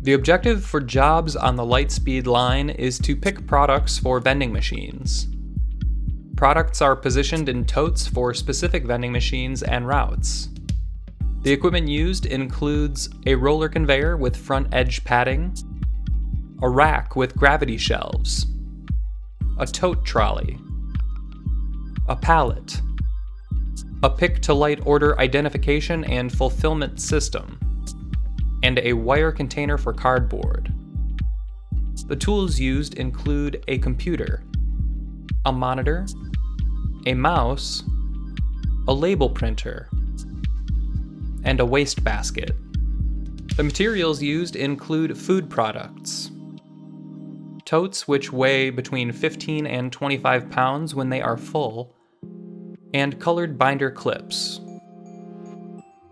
The objective for jobs on the Lightspeed line is to pick products for vending machines. Products are positioned in totes for specific vending machines and routes. The equipment used includes a roller conveyor with front edge padding, a rack with gravity shelves, a tote trolley, a pallet, a pick-to-light order identification and fulfillment system, and a wire container for cardboard. The tools used include a computer, a monitor, a mouse, a label printer, and a wastebasket. The materials used include food products, totes which weigh between 15 and 25 pounds when they are full, and colored binder clips.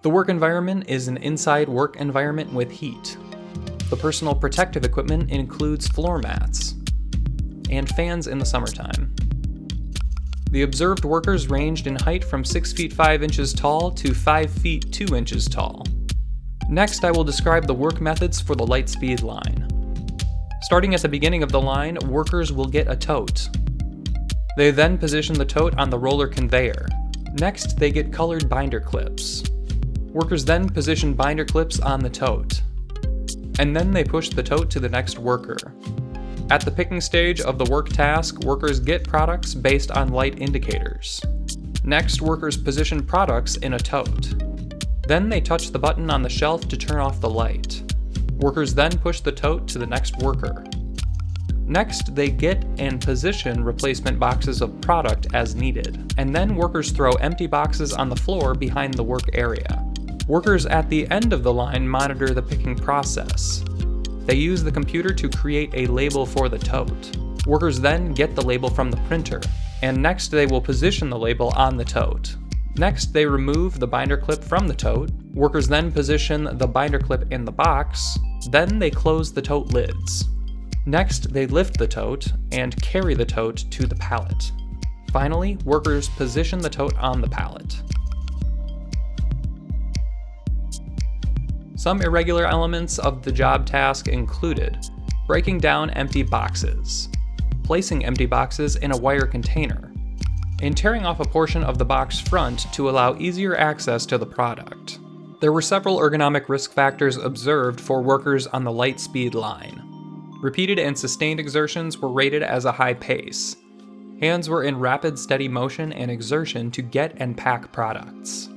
The work environment is an inside work environment with heat. The personal protective equipment includes floor mats and fans in the summertime. The observed workers ranged in height from 6 feet 5 inches tall to 5 feet 2 inches tall. Next, I will describe the work methods for the Lightspeed line. Starting at the beginning of the line, workers will get a tote. They then position the tote on the roller conveyor. Next, they get colored binder clips. Workers then position binder clips on the tote. And then they push the tote to the next worker. At the picking stage of the work task, workers get products based on light indicators. Next, workers position products in a tote. Then they touch the button on the shelf to turn off the light. Workers then push the tote to the next worker. Next, they get and position replacement boxes of product as needed, and then workers throw empty boxes on the floor behind the work area. Workers at the end of the line monitor the picking process. They use the computer to create a label for the tote. Workers then get the label from the printer, and next they will position the label on the tote. Next, they remove the binder clip from the tote. Workers then position the binder clip in the box. Then they close the tote lids. Next, they lift the tote and carry the tote to the pallet. Finally, workers position the tote on the pallet. Some irregular elements of the job task included breaking down empty boxes, placing empty boxes in a wire container, and tearing off a portion of the box front to allow easier access to the product. There were several ergonomic risk factors observed for workers on the Lightspeed line. Repeated and sustained exertions were rated as a high pace. Hands were in rapid, steady motion and exertion to get and pack products.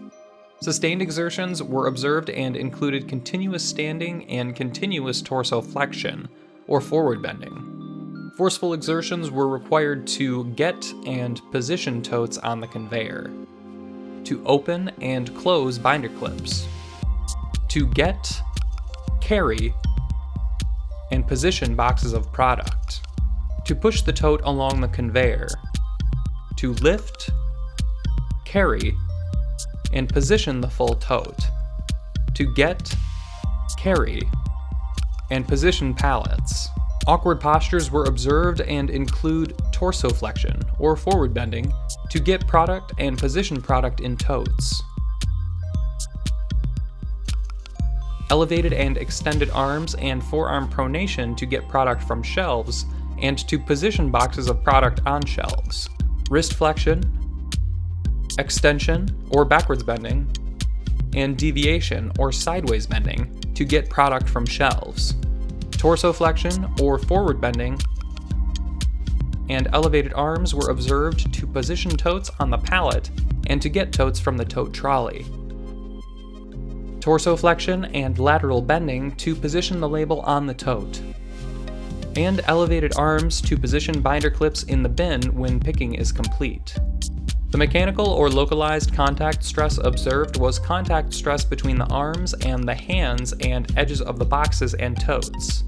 Sustained exertions were observed and included continuous standing and continuous torso flexion, or forward bending. Forceful exertions were required to get and position totes on the conveyor, to open and close binder clips, to get, carry, and position boxes of product, to push the tote along the conveyor, to lift, carry, and position the full tote, to get, carry, and position pallets. Awkward postures were observed and include torso flexion, or forward bending, to get product and position product in totes. Elevated and extended arms and forearm pronation to get product from shelves and to position boxes of product on shelves. Wrist flexion, extension or backwards bending, and deviation or sideways bending to get product from shelves. Torso flexion or forward bending and elevated arms were observed to position totes on the pallet and to get totes from the tote trolley. Torso flexion and lateral bending to position the label on the tote. And elevated arms to position binder clips in the bin when picking is complete. The mechanical or localized contact stress observed was contact stress between the arms and the hands and edges of the boxes and totes.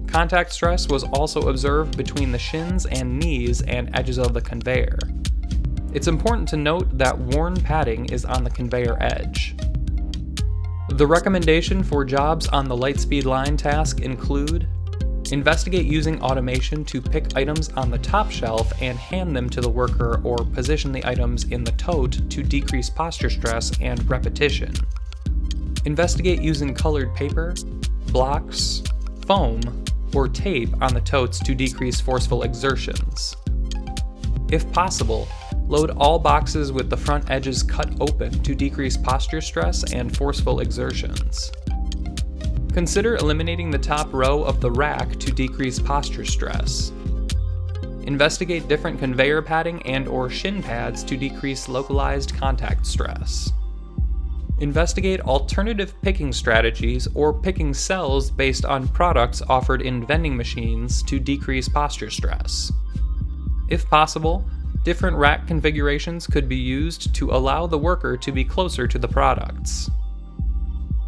Contact stress was also observed between the shins and knees and edges of the conveyor. It's important to note that worn padding is on the conveyor edge. The recommendation for jobs on the Lightspeed line task include: investigate using automation to pick items on the top shelf and hand them to the worker or position the items in the tote to decrease posture stress and repetition. Investigate using colored paper, blocks, foam, or tape on the totes to decrease forceful exertions. If possible, load all boxes with the front edges cut open to decrease posture stress and forceful exertions. Consider eliminating the top row of the rack to decrease posture stress. Investigate different conveyor padding and/or shin pads to decrease localized contact stress. Investigate alternative picking strategies or picking cells based on products offered in vending machines to decrease posture stress. If possible, different rack configurations could be used to allow the worker to be closer to the products.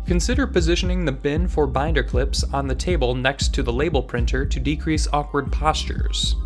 Consider positioning the bin for binder clips on the table next to the label printer to decrease awkward postures.